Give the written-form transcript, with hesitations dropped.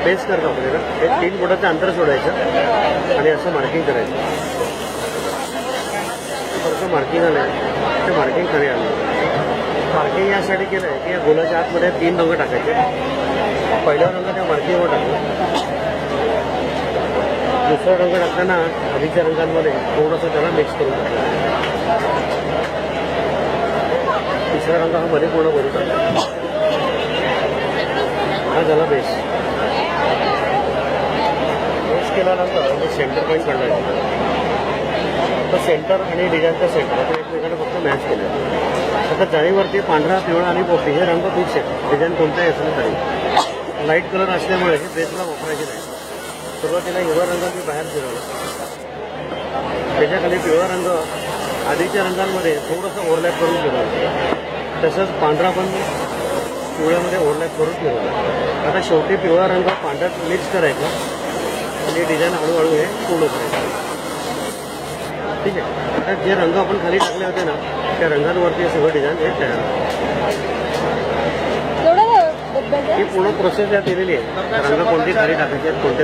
Paste करतो आपल्याला हे 3 बोटाचं अंतर सोडायचं आणि असं मार्किंग करायचं. थोडंसं मार्किंग आलं ते मार्किंग खाली आलं. मार्किंग यासाठी केलं आहे की या गोलाच्या आतमध्ये 3 रंग टाकायचे. पहिला रंग त्या मार्किंगवर टाकला. दुसरा रंग टाकताना आधीच्या रंगांमध्ये थोडंसं त्याला मिक्स करून टाकलं. तिसरा रंग हा मध्ये पूर्ण भरून टाकला. हा झाला बेस. बेस केल्यानंतर मी सेंटर पॉईंट काढला. तर सेंटर आणि डिझाईनचा सेंटर आपण एकमेकांना फक्त मॅच केलं. आता जाळीवरती पांढरा पिवळा आणि पोपटी हे रंग फिक्स आहे. डिझाईन कोणताही असलं तरी लाईट कलर असल्यामुळे हे बेसला वापरायचे नाही. सुरुवातीला हिरवा रंग मी बाहेर फिरवला. त्याच्याखाली पिवळा रंग आधीच्या रंगांमध्ये थोडंसं ओव्हरलॅप करून फिरवलं. तसंच पांढरा पण पिवळ्यामध्ये ओव्हरलॅप करून फिरवला. आता शेवटी पिवळा रंग पांढऱ्यात मिक्स करायचा आणि डिझाईन हळूहळू हे पूर्ण करायचं. ठीक आहे. आता जे रंग आपण खाली टाकले होते ना त्या रंगांवरती सगळं डिझाईन हे तयार ही पूर्ण प्रोसेस यात दिलेली आहे. रंग कोणती खाली टाकायची आहेत कोणते